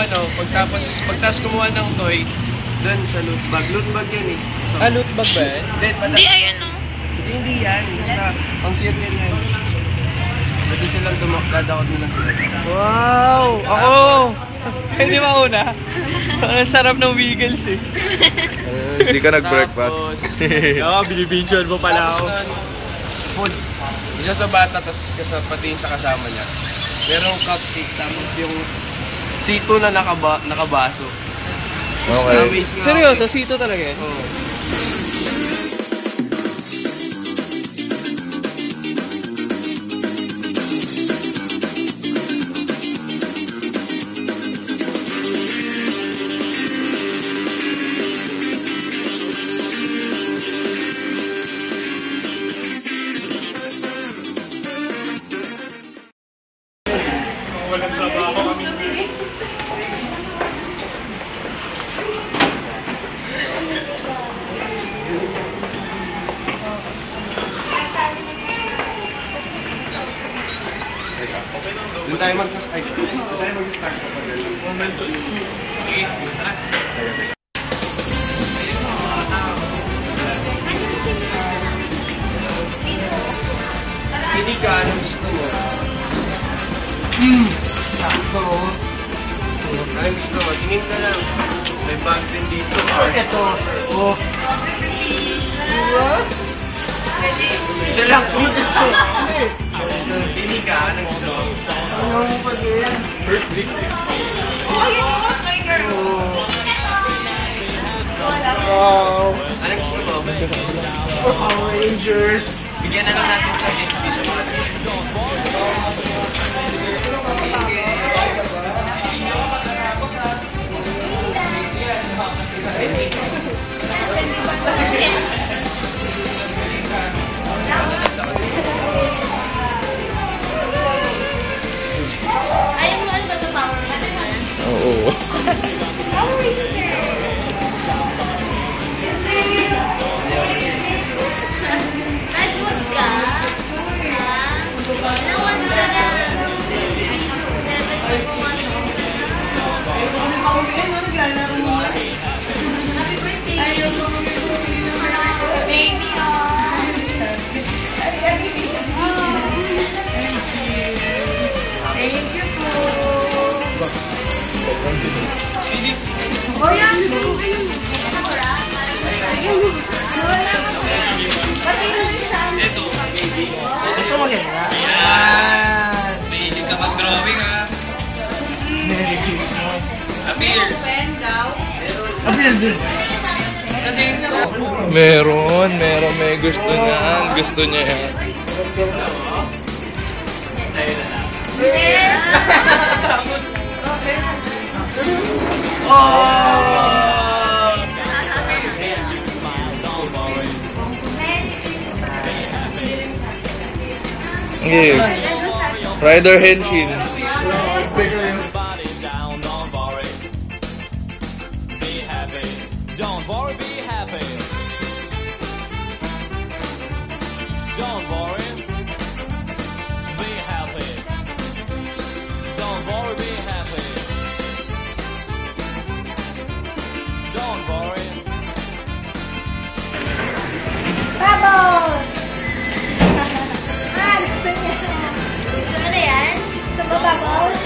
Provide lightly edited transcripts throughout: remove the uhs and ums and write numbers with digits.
ano, pagtapos kumuha ng toy, doon sa loot bag. Loot bag yan eh. So, loot bag ba yan? Hindi, ayun o. Hindi yan. Basta, pang serial yan. Pwede silang dadakot nila sila. Wow! Ako! Hindi mauna. Ang sarap ng Wiggles eh. Hindi ka nag-breakfast. Oo, binibidyoan mo pala ako. Tapos food. Isa sa bata, tapos pati sa kasama niya. Merong cupcake, tapos yung sito na nakabaso. Okay. Seryoso, sito talaga yan? Oo. Walang trabaho kami guys. Doon tayo mag-start. Hindi ka, ano gusto mo? Sakto. Anong gusto mo? Tingin ka lang. May bag din dito. Ito. Oh. What? Isa lang. Pili ka. Anong gusto mo? Ano mo pa din? First week. Oh, yun! My girl! Wow! Anong gusto mo? Power Rangers! Bigyan na lang natin sa games dito mga design. Ayaw mo ano ba ito Power Rangers? Oo. Power Rangers! Redwood ka? Nawas ka na. Happy birthday! Baby, thank you po. O yan, pati yung isa. Ito maganda. Yan! Mahilig ka mag-drawing ha. Merry Christmas. Appear! Appeal din. Meron. May gusto niya. Gusto niya yan. Okay. Rider Henshin. Don't worry, be happy. Don't worry, be happy. Don't worry, be happy. Don't worry. Bubbles! Ano yan? Ito ba bubbles?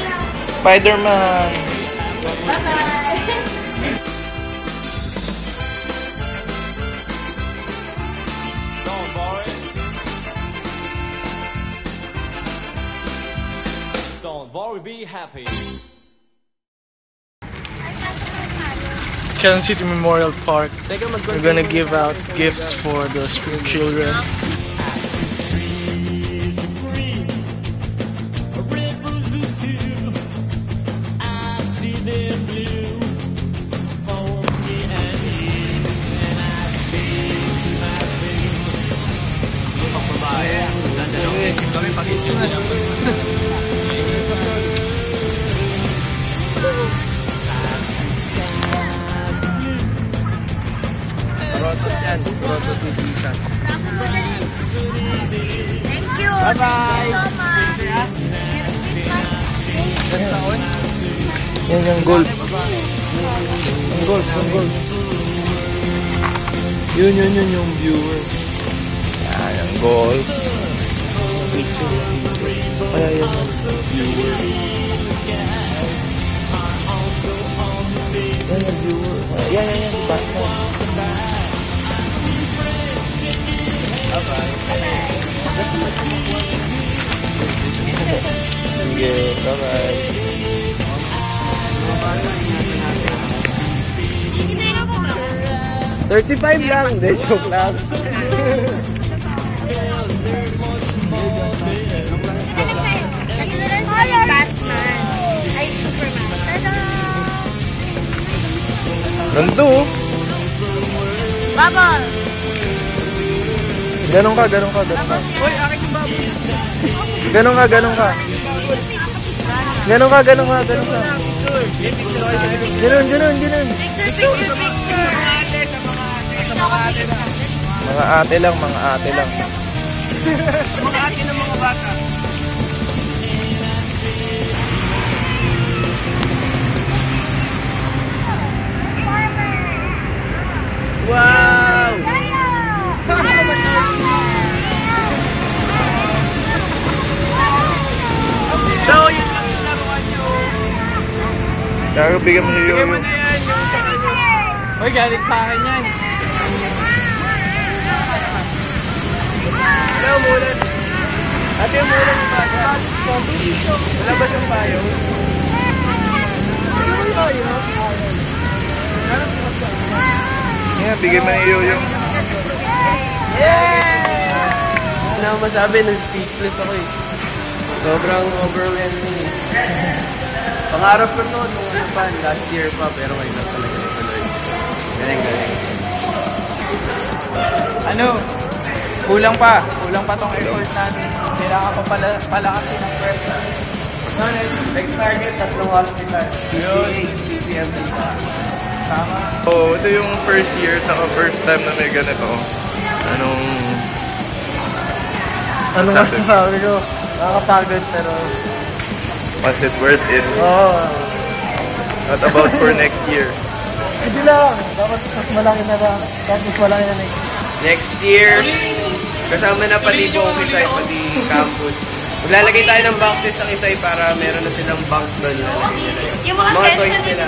Spider-Man. Bye-bye! Don't worry. Don't worry, be happy. Quezon City Memorial Park. We're gonna give out gifts for the school children. Thank you! Bye-bye! Thank you so much! Ilang taon? Yan yung gold. Yung gold, yung gold. Yun yung viewer. Yan, yung gold. Picture. Kaya yun yung viewer. Yan yung viewer. Yan. Basta. Sige, bye-bye. 35 lang, hindi, joke lang. Batman. Ay, Superman. Tada! Nando. Bubble! Ganon ka. Uy, akin yung baboy. Ganon ka. Ganon ka. Ganon. Picture. Mga ate lang. Mga ate ng mga bata. Wow! So, yun lang yung laruan nyo. Kaya bigyan mo niyo Bigyan mo yung... na yan yung sa kanya. Uy, galing sa akin yan. Wala, umulan. Ate, umulan yung bata. Wala ba yung payo? Yeah, bigyan mo niyo yung... Ano ako masabi, nag-speechless ako eh. Sobrang overwhelming eh. Pangarap ko to, nung ano pa, last year pa, pero ngayon na talaga natuloy. Galing. Ano? Kulang pa tong effort natin. Kailangan pa palakasin ng pwersa. Next target, 3 hospital. CPM. Tama. Oh, ito yung first year, tsaka first time na may ganito. Anong... Ano Sabi. masasabi ko? Nakakapagod pero... Was it worth it? Oo. What about for next year? Hindi lang. Dapat mas malaki na lang. Dapat mas malaki na lang. Next year, kasama na pati buong Kisay, pati campus. Maglalagay tayo ng bank test sa Kisay para meron na silang bank doon. Lalagay nila Yung mga mga test toys na nila.